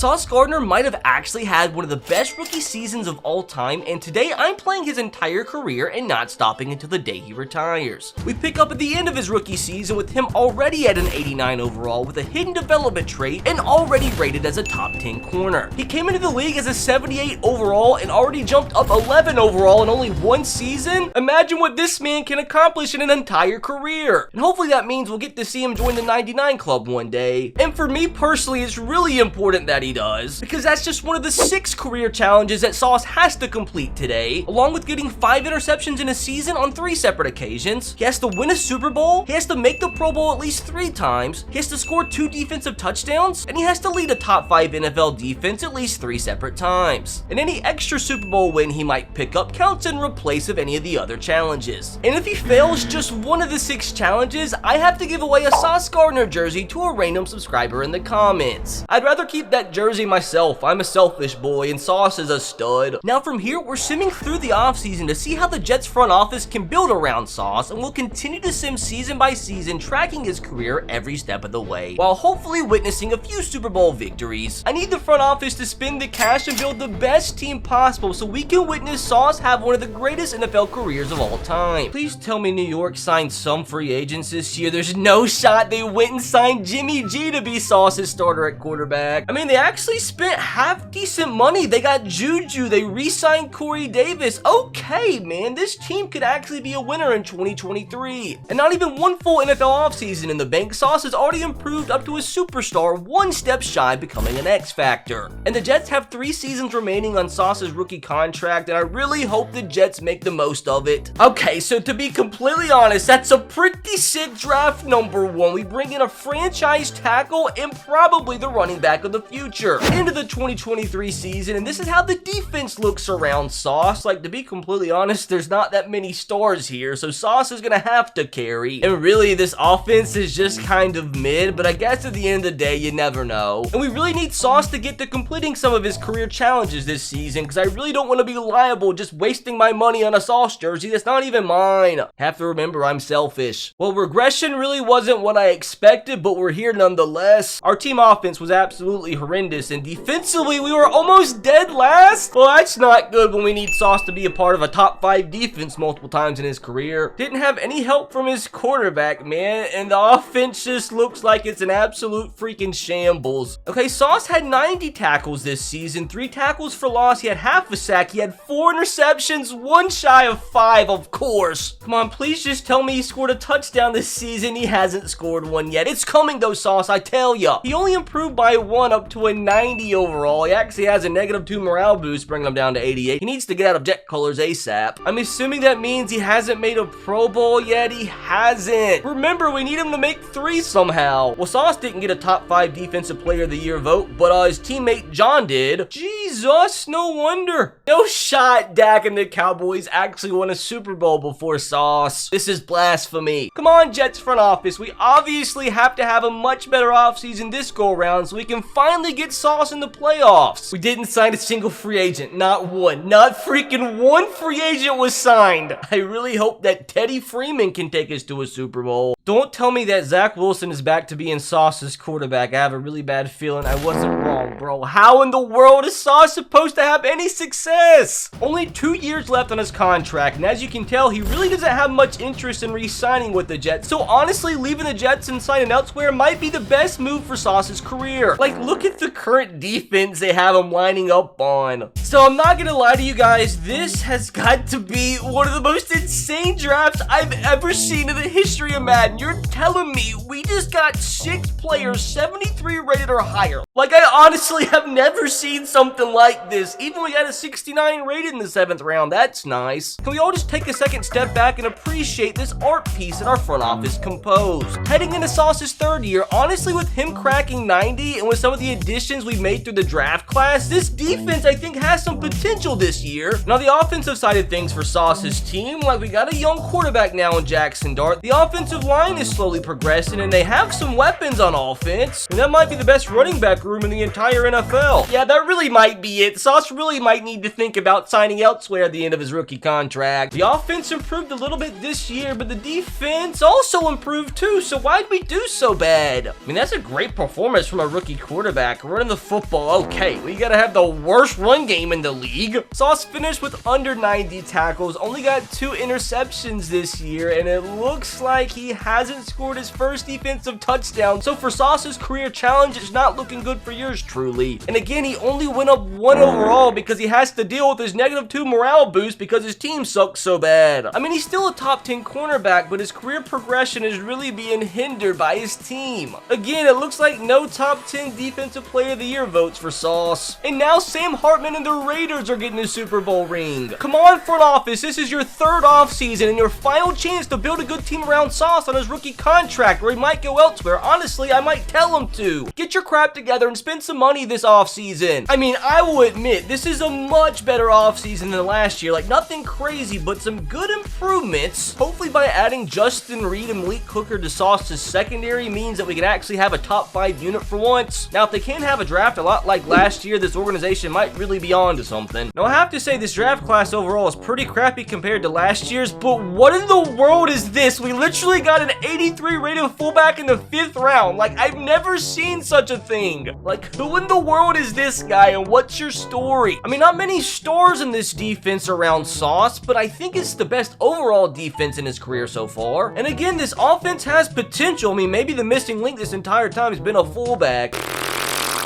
Sauce Gardner might have actually had one of the best rookie seasons of all time, and today I'm playing his entire career and not stopping until the day he retires. We pick up at the end of his rookie season with him already at an 89 overall with a hidden development trait and already rated as a top 10 corner. He came into the league as a 78 overall and already jumped up 11 overall in only one season. Imagine what this man can accomplish in an entire career. And hopefully that means we'll get to see him join the 99 club one day. And for me personally, it's really important that he does, because that's just one of the 6 career challenges that Sauce has to complete today, along with getting 5 interceptions in a season on 3 separate occasions. He has to win a Super Bowl, he has to make the Pro Bowl at least 3 times, he has to score 2 defensive touchdowns, and he has to lead a top 5 NFL defense at least 3 separate times. And any extra Super Bowl win he might pick up counts in replace of any of the other challenges. And if he fails just one of the 6 challenges, I have to give away a Sauce Gardner jersey to a random subscriber in the comments. I'd rather keep that jersey myself. I'm a selfish boy and Sauce is a stud. Now from here, we're simming through the offseason to see how the Jets front office can build around Sauce, and we'll continue to sim season by season, tracking his career every step of the way, while hopefully witnessing a few Super Bowl victories. I need the front office to spend the cash and build the best team possible so we can witness Sauce have one of the greatest NFL careers of all time. Please tell me New York signed some free agents this year. There's no shot they went and signed Jimmy G to be Sauce's starter at quarterback. I mean, they actually spent half decent money. They got Juju, they re-signed Corey Davis. Okay, man, this team could actually be a winner in 2023. And not even one full NFL offseason in the bank, Sauce has already improved up to a superstar, one step shy of becoming an X Factor. And the Jets have 3 seasons remaining on Sauce's rookie contract, and I really hope the Jets make the most of it. Okay, so to be completely honest, that's a pretty sick draft number 1. We bring in a franchise tackle and probably the running back of the future into the 2023 season, and this is how the defense looks around Sauce. Like, to be completely honest, there's not that many stars here, so Sauce is gonna have to carry. And really, this offense is just kind of mid, but I guess at the end of the day, you never know. And we really need Sauce to get to completing some of his career challenges this season, because I really don't want to be liable just wasting my money on a Sauce jersey that's not even mine. Have to remember, I'm selfish. Well, regression really wasn't what I expected, but we're here nonetheless. Our team offense was absolutely horrendous, and defensively, we were almost dead last. Well, that's not good when we need Sauce to be a part of a top 5 defense multiple times in his career. Didn't have any help from his quarterback, man, and the offense just looks like it's an absolute freaking shambles. Okay, Sauce had 90 tackles this season, 3 tackles for loss, he had half a sack, he had 4 interceptions, 1 shy of 5, of course. Come on, please just tell me he scored a touchdown this season. He hasn't scored one yet. It's coming though, Sauce, I tell ya. He only improved by 1 up to a 90 overall. He actually has a -2 morale boost, bringing him down to 88. He needs to get out of jet colors ASAP. I'm assuming that means he hasn't made a Pro Bowl yet. He hasn't. Remember, we need him to make 3 somehow. Well, Sauce didn't get a top 5 defensive player of the year vote, but his teammate John did. Jesus, no wonder. No shot Dak and the Cowboys actually won a Super Bowl before Sauce. This is blasphemy. Come on, Jets front office. We obviously have to have a much better offseason this go around so we can finally get Sauce in the playoffs. We didn't sign a single free agent. Not one. Not freaking one free agent was signed. I really hope that Teddy Freeman can take us to a Super Bowl. Don't tell me that Zach Wilson is back to being Sauce's quarterback. I have a really bad feeling I wasn't wrong, bro. How in the world is Sauce supposed to have any success? Only 2 years left on his contract, and as you can tell, he really doesn't have much interest in re-signing with the Jets. So honestly, leaving the Jets and signing elsewhere might be the best move for Sauce's career. Like, look at the current defense they have him lining up on. So I'm not gonna lie to you guys, this has got to be one of the most insane drafts I've ever seen in the history of Madden. You're telling me we just got 6 players 73 rated or higher? Like, I honestly have never seen something like this. Even we got a 69 rated in the 7th round. That's nice. Can we all just take a second step back and appreciate this art piece that our front office composed? Heading into Sauce's 3rd year, honestly, with him cracking 90 and with some of the additions we made through the draft class, this defense I think has some potential this year. Now, the offensive side of things for Sauce's team, like, we got a young quarterback now in Jackson Dart. The offensive line is slowly progressing, and they have some weapons on offense. And that might be the best running back quarterback room in the entire NFL. Yeah, that really might be it. Sauce really might need to think about signing elsewhere at the end of his rookie contract. The offense improved a little bit this year, but the defense also improved too, so why'd we do so bad? I mean, that's a great performance from a rookie quarterback. Running the football, okay, we gotta have the worst run game in the league. Sauce finished with under 90 tackles, only got 2 interceptions this year, and it looks like he hasn't scored his first defensive touchdown. So for Sauce's career challenge, it's not looking good for yours truly. And again, he only went up 1 overall because he has to deal with his -2 morale boost because his team sucks so bad. I mean, he's still a top 10 cornerback, but his career progression is really being hindered by his team. Again, it looks like no top 10 defensive player of the year votes for Sauce. And now Sam Hartman and the Raiders are getting a Super Bowl ring. Come on, front office, this is your 3rd offseason and your final chance to build a good team around Sauce on his rookie contract, or he might go elsewhere. Honestly, I might tell him to. Get your crap together and spend some money this offseason. I mean, I will admit, this is a much better offseason than last year. Like, nothing crazy, but some good improvements. Hopefully by adding Justin Reed and Malik Hooker to Sauce's secondary means that we can actually have a top 5 unit for once. Now, if they can't have a draft a lot like last year, this organization might really be on to something. Now, I have to say this draft class overall is pretty crappy compared to last year's, but what in the world is this? We literally got an 83 rated fullback in the 5th round. Like, I've never seen such a thing. Like, who in the world is this guy and what's your story? I mean, not many stars in this defense around Sauce, but I think it's the best overall defense in his career so far. And again, this offense has potential. I mean, maybe the missing link this entire time has been a fullback.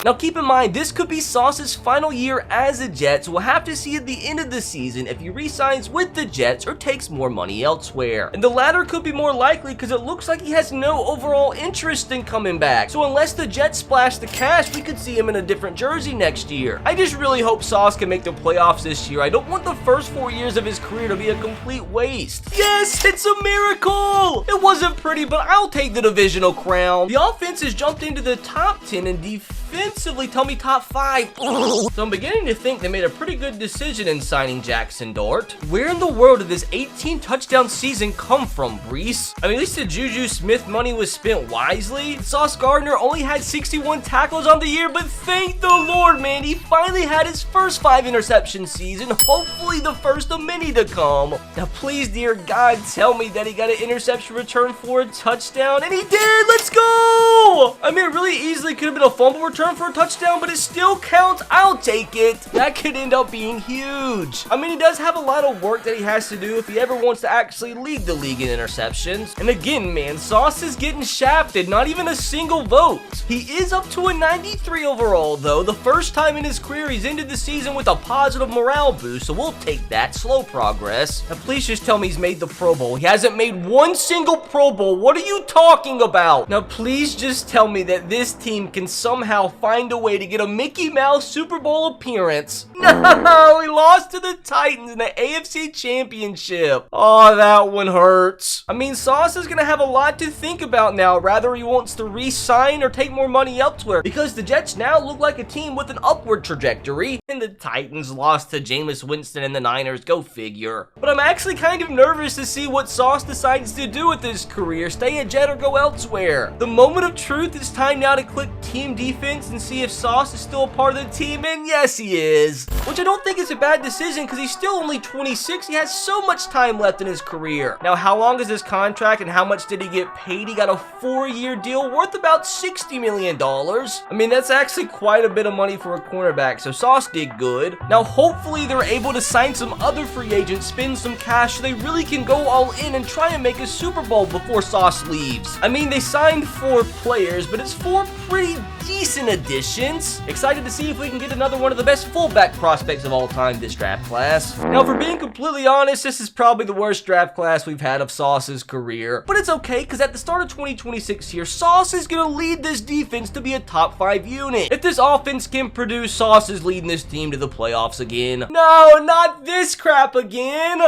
Now keep in mind, this could be Sauce's final year as a Jet, so we'll have to see at the end of the season if he re-signs with the Jets or takes more money elsewhere. And the latter could be more likely because it looks like he has no overall interest in coming back. So unless the Jets splash the cash, we could see him in a different jersey next year. I just really hope Sauce can make the playoffs this year. I don't want the first 4 years of his career to be a complete waste. Yes, it's a miracle! It wasn't pretty, but I'll take the divisional crown. The offense has jumped into the top 10 and defensively, tell me top 5. So I'm beginning to think they made a pretty good decision in signing Jackson Dart. Where in the world did this 18 touchdown season come from, Brees? I mean, at least the Juju Smith money was spent wisely. Sauce Gardner only had 61 tackles on the year, but thank the Lord, man, he finally had his first 5 interception season. Hopefully the first of many to come. Now please, dear God, tell me that he got an interception return for a touchdown, and he did. Let's go! I mean, it really easily could have been a fumble return for a touchdown, but it still counts. I'll take it. That could end up being huge. I mean, he does have a lot of work that he has to do if he ever wants to actually lead the league in interceptions. And again, man, Sauce is getting shafted. Not even a single vote. He is up to a 93 overall, though. The first time in his career he's ended the season with a positive morale boost, so we'll take that. Slow progress. Now, please just tell me he's made the Pro Bowl. He hasn't made one single Pro Bowl. What are you talking about? Now, please just tell me that this team can somehow find a way to get a Mickey Mouse Super Bowl appearance. No, he lost to the Titans in the AFC Championship. Oh, that one hurts. I mean, Sauce is going to have a lot to think about now, whether he wants to re-sign or take more money elsewhere, because the Jets now look like a team with an upward trajectory, and the Titans lost to Jameis Winston and the Niners, go figure. But I'm actually kind of nervous to see what Sauce decides to do with his career, stay a Jet or go elsewhere. The moment of truth is time now to click team defense and see if Sauce is still a part of the team, and yes, he is. Which I don't think is a bad decision because he's still only 26. He has so much time left in his career. Now, how long is his contract and how much did he get paid? He got a 4-year deal worth about $60 million. I mean, that's actually quite a bit of money for a cornerback, so Sauce did good. Now, hopefully they're able to sign some other free agents, spend some cash so they really can go all in and try and make a Super Bowl before Sauce leaves. I mean, they signed 4 players, but it's 4 pretty decent additions. Excited to see if we can get another one of the best fullback prospects of all time this draft class. Now, for being completely honest, this is probably the worst draft class we've had of Sauce's career. But it's okay, because at the start of 2026 here, Sauce is going to lead this defense to be a top 5 unit. If this offense can produce, Sauce is leading this team to the playoffs again. No, not this crap again!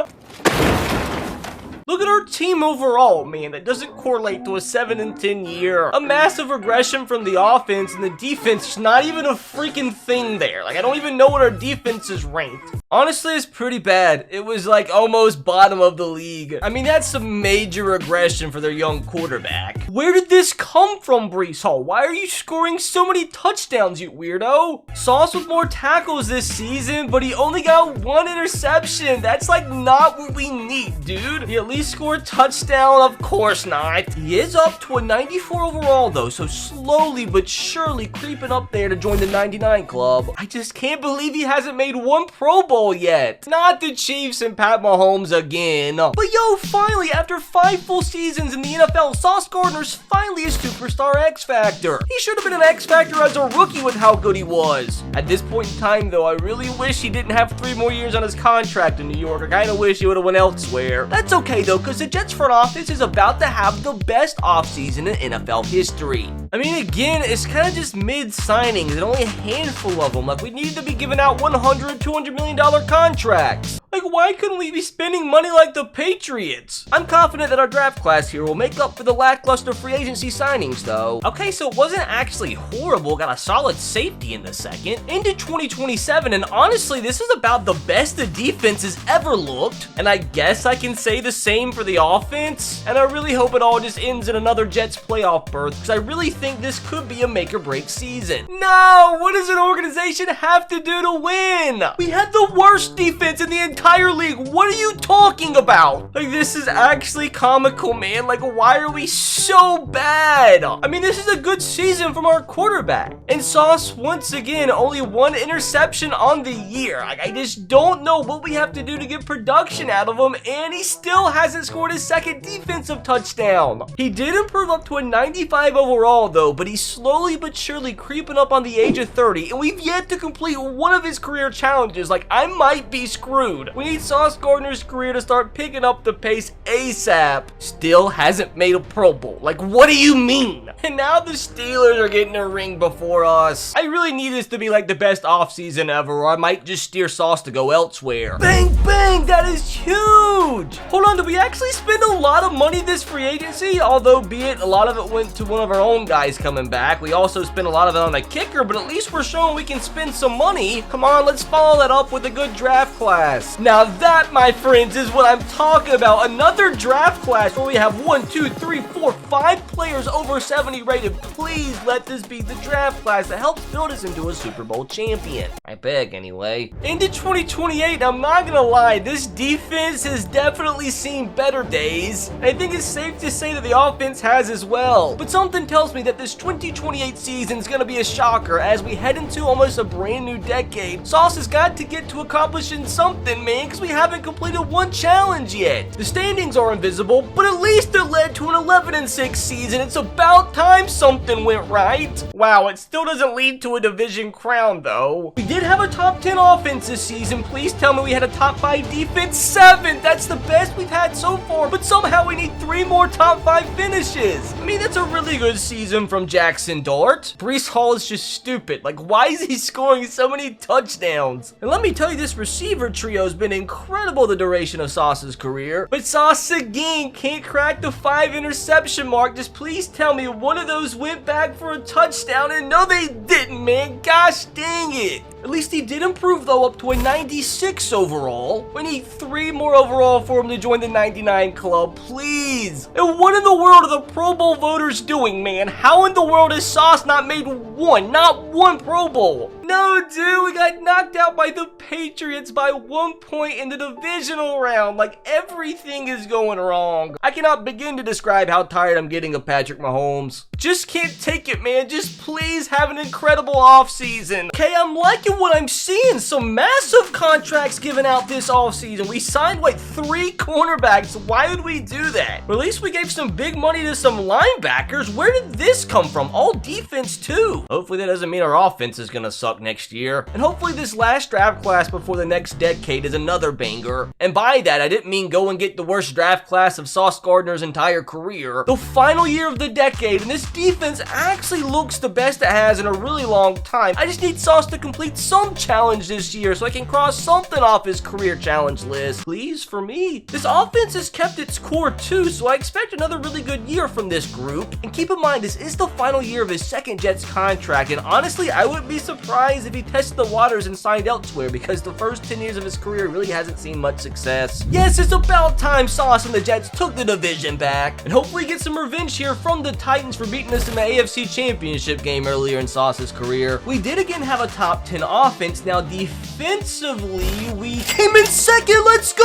Look at our team overall, man. That doesn't correlate to a 7-10 year. A massive regression from the offense, and the defense is not even a freaking thing there. Like, I don't even know what our defense is ranked. Honestly, it's pretty bad. It was like almost bottom of the league. I mean, that's some major regression for their young quarterback. Where did this come from, Breece Hall? Why are you scoring so many touchdowns, you weirdo? Sauce with more tackles this season, but he only got 1 interception. That's like not what we need, dude. He at least scored a touchdown? Of course not. He is up to a 94 overall, though, so slowly but surely creeping up there to join the 99 club. I just can't believe he hasn't made 1 Pro Bowl yet. Not the Chiefs and Pat Mahomes again. But yo, finally, after 5 full seasons in the NFL, Sauce Gardner's finally a superstar X Factor. He should have been an X Factor as a rookie with how good he was. At this point in time, though, I really wish he didn't have 3 more years on his contract in New York. I kinda wish he would have went elsewhere. That's okay, though, because the Jets front office is about to have the best offseason in NFL history. I mean, again, it's kind of just mid-signings and only a handful of them. Like, we need to be giving out $100, $200 million contracts. Like, why couldn't we be spending money like the Patriots? I'm confident that our draft class here will make up for the lackluster free agency signings, though. Okay, so it wasn't actually horrible. Got a solid safety in the second. Into 2027, and honestly, this is about the best the defense has ever looked. And I guess I can say the same for the offense. And I really hope it all just ends in another Jets playoff berth, because I really think this could be a make-or-break season. No! What does an organization have to do to win? We had the worst defense in the entire league. What are you talking about? Like, this is actually comical, man. Like, why are we so bad? I mean, this is a good season from our quarterback. And Sauce, once again, only 1 interception on the year. Like, I just don't know what we have to do to get production out of him, and he still hasn't scored his 2nd defensive touchdown. He did improve up to a 95 overall, though, but he's slowly but surely creeping up on the age of 30, and we've yet to complete one of his career challenges. Like, I might be screwed. We need Sauce Gardner's career to start picking up the pace ASAP. Still hasn't made a Pro Bowl. Like, what do you mean? And now the Steelers are getting a ring before us. I really need this to be like the best offseason ever, or I might just steer Sauce to go elsewhere. Bang, bang, that is huge. Hold on, did we actually spend a lot of money this free agency? Although, be it, a lot of it went to one of our own guys coming back. We also spent a lot of it on a kicker, but at least we're showing we can spend some money. Come on, let's follow that up with a good draft class. Now that, my friends, is what I'm talking about. Another draft class where we have 1, 2, 3, 4, 5 players over 70 rated. Please let this be the draft class that helps build us into a Super Bowl champion. I beg, anyway. Into 2028, I'm not gonna lie, this defense has definitely seen better days. I think it's safe to say that the offense has as well. But something tells me that this 2028 season is gonna be a shocker as we head into almost a brand new decade. Sauce has got to get to accomplishing something, man, because we haven't completed 1 challenge yet. The standings are invisible, but at least it led to an 11-6 season. It's about time something went right. Wow, it still doesn't lead to a division crown, though. We did have a top 10 offense this season. Please tell me we had a top 5 defense. 7! That's the best we've had so far, but somehow we need 3 more top 5 finishes. I mean, that's a really good season from Jackson Dart. Breece Hall is just stupid. Like, why is he scoring so many touchdowns? And let me tell you, this receiver trio has been incredible the duration of Sauce's career. But Sauce again can't crack the 5 interception mark. Just please tell me one of those went back for a touchdown, and no, they didn't, man. Gosh dang it. At least he did improve, though, up to a 96 overall. We need 3 more overall for him to join the 99 club, please. And what in the world are the Pro Bowl voters doing, man? How in the world has Sauce not made not one Pro Bowl? No, dude, we got knocked out by the Patriots by 1 point in the divisional round. Like, everything is going wrong. I cannot begin to describe how tired I'm getting of Patrick Mahomes. Just can't take it, man. Just please have an incredible offseason. Okay, I'm liking what I'm seeing. Some massive contracts given out this offseason. We signed, like, 3 cornerbacks. Why would we do that? Or at least we gave some big money to some linebackers. Where did this come from? All defense, too. Hopefully that doesn't mean our offense is gonna suck luck next year. And hopefully this last draft class before the next decade is another banger. And by that, I didn't mean go and get the worst draft class of Sauce Gardner's entire career. The final year of the decade, and this defense actually looks the best it has in a really long time. I just need Sauce to complete some challenge this year so I can cross something off his career challenge list. Please, for me. This offense has kept its core too, so I expect another really good year from this group. And keep in mind, this is the final year of his second Jets contract, and honestly, I wouldn't be surprised if he tested the waters and signed elsewhere, because the first 10 years of his career really hasn't seen much success. Yes, it's about time Sauce and the Jets took the division back, and hopefully get some revenge here from the Titans for beating us in the AFC Championship game earlier in Sauce's career. We did again have a top 10 offense. Now defensively, we came in second. Let's go!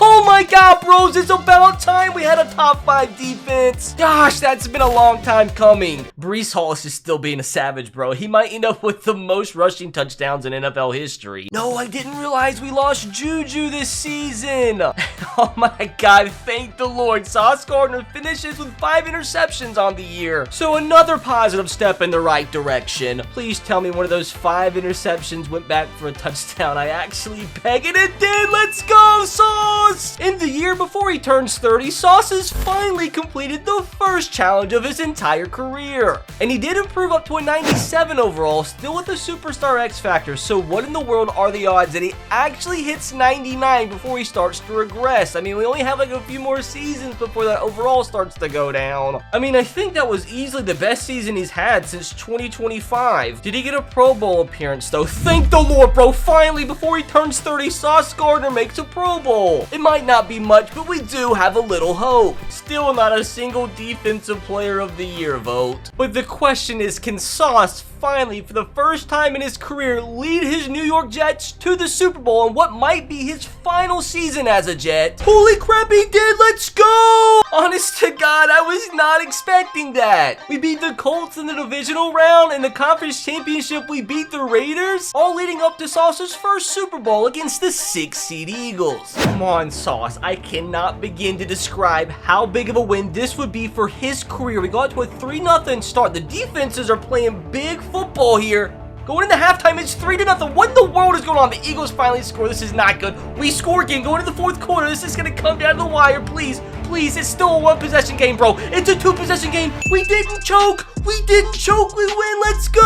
Oh my god, bros, it's about time we had a top 5 defense. Gosh, that's been a long time coming. Breece Hall is still being a savage, bro. He might end up with the most rushing touchdowns in NFL history. No, I didn't realize we lost Juju this season. Oh my god, thank the Lord. Sauce Gardner finishes with 5 interceptions on the year. So another positive step in the right direction. Please tell me one of those 5 interceptions went back for a touchdown. I actually beg it did. Let's go, Sauce! In the year before he turns 30, Sauce has finally completed the first challenge of his entire career. And he did improve up to a 97 overall, still with the superstar X factor. So what in the world are the odds that he actually hits 99 before he starts to regress? I mean, we only have like a few more seasons before that overall starts to go down. I mean, I think that was easily the best season he's had since 2025. Did he get a Pro Bowl appearance though? Thank the Lord, bro. Finally, before he turns 30, Sauce Gardner makes a Pro Bowl. It might not be much, but we do have a little hope. Still not a single Defensive Player of the Year vote. But the question is, can Sauce finally, for the first time in his career, lead his New York Jets to the Super Bowl in what might be his final season as a Jet? Holy crap, he did! Let's go! Honest to God, I was not expecting that. We beat the Colts in the divisional round. In the conference championship, we beat the Raiders, all leading up to Sauce's first Super Bowl against the 6-seed Eagles. Come on, Sauce. I cannot begin to describe how big of a win this would be for his career. We got to a 3-0 start. The defenses are playing big football here. Going into halftime, it's 3-0. What in the world is going on? The Eagles finally score. This is not good. We score again. Going into the 4th quarter. This is going to come down to the wire. Please, please. It's still a 1-possession game, bro. It's a 2-possession game. We didn't choke. We didn't choke. We win. Let's go.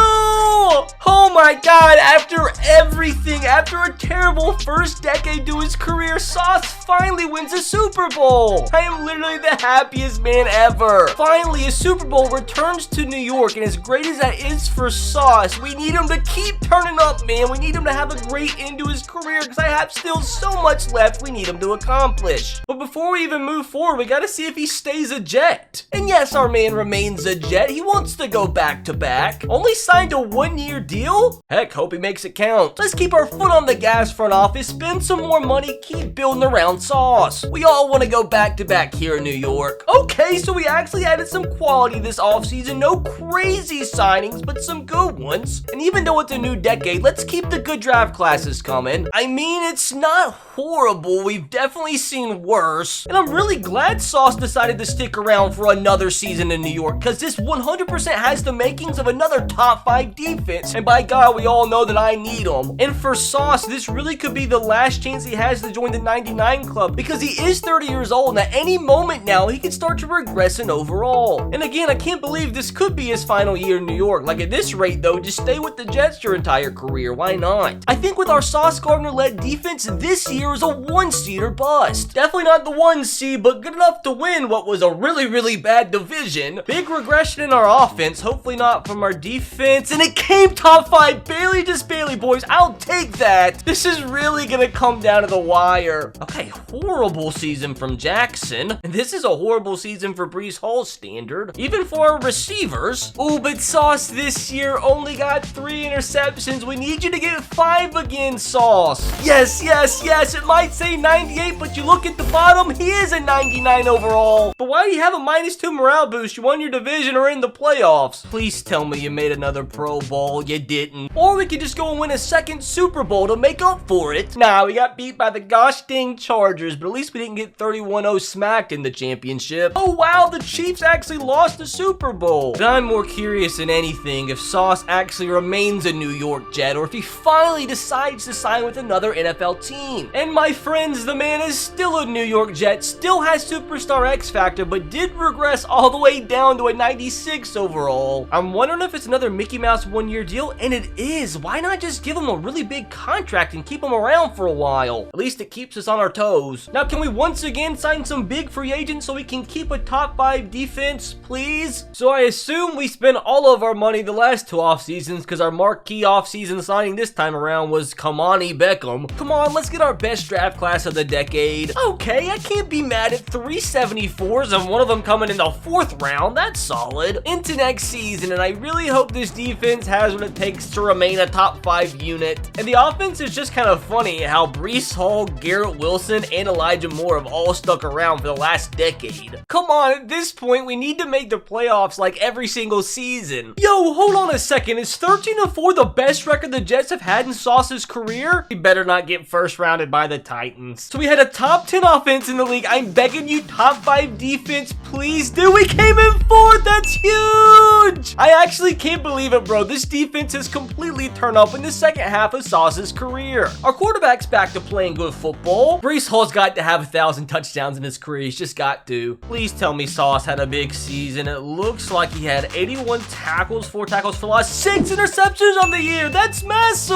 Oh my god. After everything, after a terrible first decade to his career, Sauce finally wins a Super Bowl. I am literally the happiest man ever. Finally, a Super Bowl returns to New York, and as great as that is for Sauce, we need him to keep turning up, man. We need him to have a great end to his career, because I have still so much left we need him to accomplish. But before we even move forward, we gotta see if he stays a Jet. And yes, our man remains a Jet. He wants to go back to back. Only signed a 1-year deal? Heck, hope he makes it count. Let's keep our foot on the gas, front office, spend some more money, keep building around Sauce. We all want to go back to back here in New York. Okay, so we actually added some quality this offseason. No crazy signings, but some good ones. And even though it's a new decade, let's keep the good draft classes coming. I mean, it's not horrible. We've definitely seen worse. And I'm really glad Sauce decided to stick around for another season in New York, because this 100% has the makings of another top 5 defense. And by God, we all know that I need them. And for Sauce, this really could be the last chance he has to join the 99 club, because he is 30 years old, and at any moment now, he could start to regress in overall. And again, I can't believe this could be his final year in New York. Like, at this rate, though, just stay with the Jets your entire career. Why not? I think with our Sauce Gardner-led defense, this year is a 1-seed or bust. Definitely not the 1-seed, but good enough to win what was a really, really bad division. Big regression in our offense, hopefully not from our defense, and it came top 5, barely, just barely, boys. I'll take that. This is really gonna come down to the wire. Okay, horrible season from Jackson, and this is a horrible season for Breece Hall's standard, even for our receivers. Oh, but Sauce this year only got 3 interceptions. We need you to get 5 again, Sauce. Yes, yes, yes. It might say 98, but you look at the bottom, he is a 99 overall. But why do you have a -2 morale boost? You won your division or in the playoffs. playoffs. Please tell me you made another Pro Bowl. You didn't. Or we could just go and win a second Super Bowl to make up for it. Nah, we got beat by the gosh dang Chargers, but at least we didn't get 31-0 smacked in the championship. Oh wow, the Chiefs actually lost the Super Bowl. But I'm more curious than anything if Sauce actually remains a New York Jet or if he finally decides to sign with another NFL team. And my friends, the man is still a New York Jet, still has superstar X Factor, but did regress all the way down to a 96 overall. I'm wondering if it's another Mickey Mouse one-year deal, and it is. Why not just give him a really big contract and keep him around for a while? At least it keeps us on our toes. Now, can we once again sign some big free agents so we can keep a top 5 defense, please? So I assume we spent all of our money the last 2 off seasons because our marquee off-season signing this time around was Kamani Beckham. Come on, let's get our best draft class of the decade. Okay, I can't be mad at 3 74s and one of them coming in the 4th round. That's solid. Into next season, and I really hope this defense has what it takes to remain a top 5 unit. And the offense is just kind of funny how Breece Hall, Garrett Wilson, and Elijah Moore have all stuck around for the last decade. Come on, at this point, we need to make the playoffs like every single season. Yo, hold on a second. Is 13-4 the best record the Jets have had in Sauce's career? We better not get first rounded by the Titans. So we had a top 10 offense in the league. I'm begging you, top 5 defense, please do. We came in 4th. That's huge. I actually can't believe it, bro. This defense has completely turned up in the second half of Sauce's career. Our quarterback's back to playing good football. Breece Hall's got to have 1,000 touchdowns in his career. He's just got to. Please tell me Sauce had a big season. It looks like he had 81 tackles, 4 tackles for loss, 6 interceptions on the year. That's massive.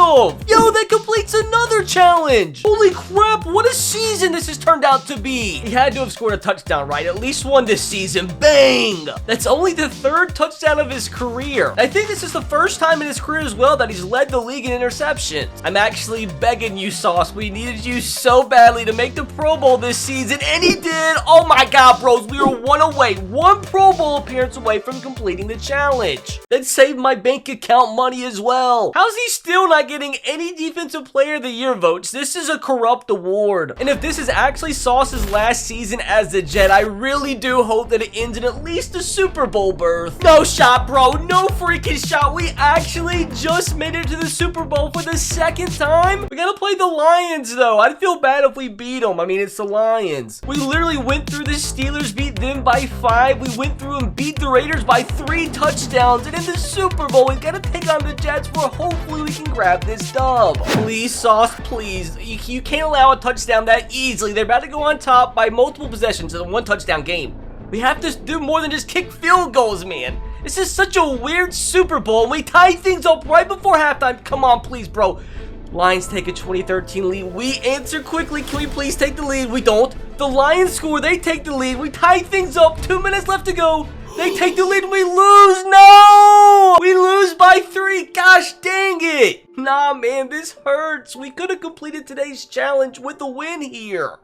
Yo, that completes another challenge. Holy crap, what a season this has turned out to be. He had to have scored a touchdown, right? At least one this season. Bang! That's only the 3rd touchdown of his career. I think this is the first time in his career as well that he's led the league in interceptions. I'm actually begging you, Sauce. We needed you so badly to make the Pro Bowl this season, and he did. Oh my God, bros. We were 1 away, 1 Pro Bowl appearance away from completing the challenge. That saved my bank account money as well. How's he still not getting any Defensive Player of the Year votes? This is a corrupt award. And if this is actually Sauce's last season as a Jet, I really do hope that it ends in at least a Super Bowl berth. No shot, bro. No freaking shot. We actually just made it to the Super Bowl for the 2nd time. We gotta play the Lions, though. I'd feel bad if we beat them. I mean, it's the Lions. We literally went through the Steelers, beat them by 5. We went through and beat the Raiders by 3 touchdowns. And in the Super Bowl, we gotta take on the Jets where hopefully we can grab this dub. Please, Sauce, please. You can't allow a touchdown that easily. They're about to go on top by multiple possessions in a 1 touchdown game. We have to do more than just kick field goals, man. This is such a weird Super Bowl, and we tied things up right before halftime. Come on, please, bro. Lions take a 2013 lead. We answer quickly. Can we please take the lead? We don't. The Lions score. They take the lead. We tie things up. 2 minutes left to go. They take the lead and we lose. No! We lose by 3. Gosh dang it. Nah, man, this hurts. We could have completed today's challenge with a win here.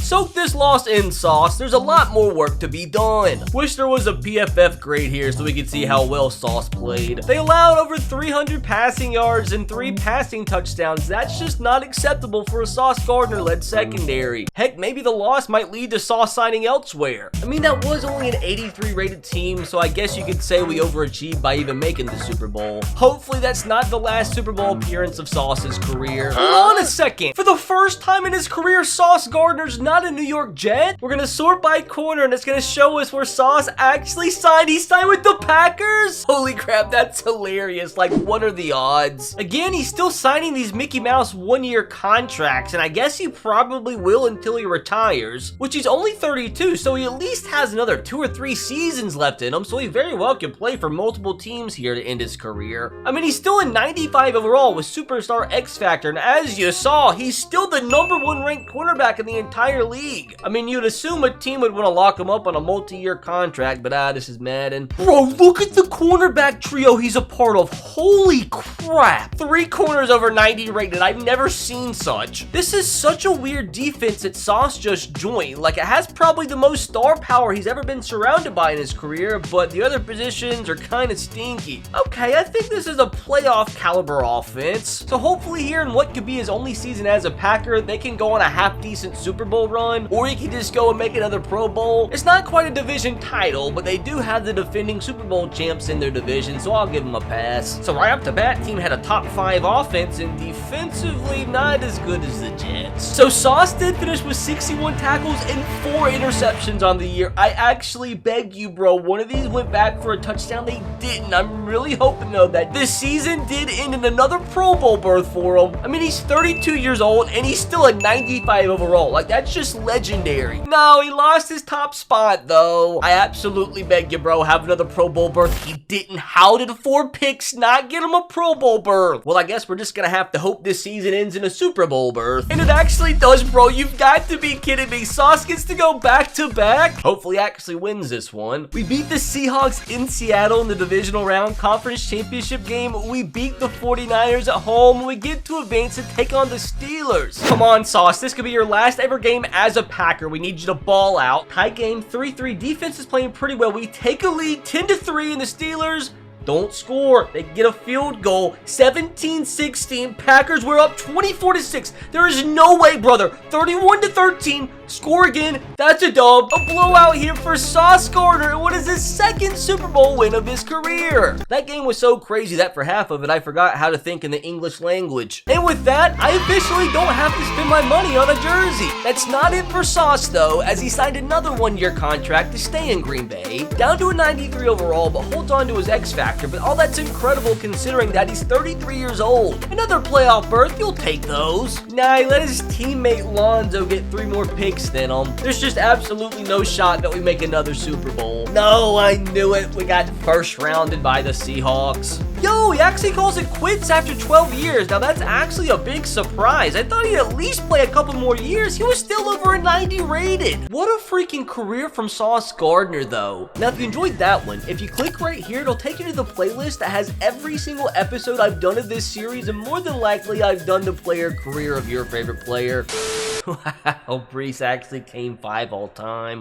Soak this loss in, Sauce. There's a lot more work to be done. Wish there was a PFF grade here so we could see how well Sauce played. They allowed over 300 passing yards and 3 passing touchdowns. That's just not acceptable for a Sauce Gardner-led secondary. Heck, maybe the loss might lead to Sauce signing elsewhere. I mean, that was only an 83 rated team, so I guess you could say we overachieved by even making the Super Bowl. Hopefully that's not the last Super Bowl appearance of Sauce's career. Hold on a second. For the first time in his career, Sauce Gardner's not a New York Jet. We're gonna sort by corner and it's gonna show us where Sauce actually signed. He signed with the Packers? Holy crap, that's hilarious. Like, what are the odds? Again, he's still signing these Mickey Mouse 1-year contracts, and I guess he probably will until he retires, which he's only 32, so he at least has another 2 or 3 seasons left in him, so he very well can play for multiple teams here to end his career. I mean, he's still a 95 overall with superstar X Factor, and as you saw, he's still the #1 ranked cornerback in the entire league. I mean, you'd assume a team would want to lock him up on a multi-year contract, but this is Madden. Bro, look at the cornerback trio he's a part of. Holy crap. 3 corners over 90 rated. I've never seen such. This is such a weird defense that Sauce just joined. Like, it has probably the most star power he's ever been surrounded by in his career, but the other positions are kind of stinky. Okay, I think this is a playoff caliber offense. offense. So hopefully here in what could be his only season as a Packer, they can go on a half-decent Super Bowl run, or he can just go and make another Pro Bowl. It's not quite a division title, but they do have the defending Super Bowl champs in their division, so I'll give them a pass. So right off the bat, team had a top 5 offense, and defensively not as good as the Jets. So Sauce did finish with 61 tackles and 4 interceptions on the year. I actually beg you, bro, one of these went back for a touchdown. They didn't. I'm really hoping, though, that this season did end in another Pro Bowl berth for him. I mean, he's 32 years old, and he's still a 95 overall. Like, that's just legendary. No, he lost his top spot, though. I absolutely beg you, bro, have another Pro Bowl berth. He didn't. How did 4 picks not get him a Pro Bowl berth? Well, I guess we're just gonna have to hope this season ends in a Super Bowl berth. And it actually does, bro. You've got to be kidding me. Sauce gets to go back-to-back. Hopefully actually wins this one. We beat the Seahawks in Seattle in the divisional round conference championship game. We beat the 49ers at home. We get to advance and take on the Steelers. Come on, Sauce. This could be your last ever game as a Packer. We need you to ball out. Tight game, 3-3. Defense is playing pretty well. We take a lead 10-3, and the Steelers don't score. They get a field goal. 17-16. Packers, we're up 24-6. There is no way, brother. 31-13. Score again. That's a dub. A blowout here for Sauce Gardner. And what is his second Super Bowl win of his career? That game was so crazy that for half of it, I forgot how to think in the English language. And with that, I officially don't have to spend my money on a jersey. That's not it for Sauce, though, as he signed another one-year contract to stay in Green Bay. Down to a 93 overall, but holds on to his X factor. But all that's incredible considering that he's 33 years old. Another playoff berth, you'll take those. Nah, he let his teammate Lonzo get 3 more picks than him. There's just absolutely no shot that we make another Super Bowl. No, I knew it. We got first rounded by the Seahawks. Yo, he actually calls it quits after 12 years. Now, that's actually a big surprise. I thought he'd at least play a couple more years. He was still over a 90 rated. What a freaking career from Sauce Gardner, though. Now, if you enjoyed that one, if you click right here, it'll take you to the playlist that has every single episode I've done of this series, and more than likely, I've done the player career of your favorite player. Wow, Brees actually came 5 all time.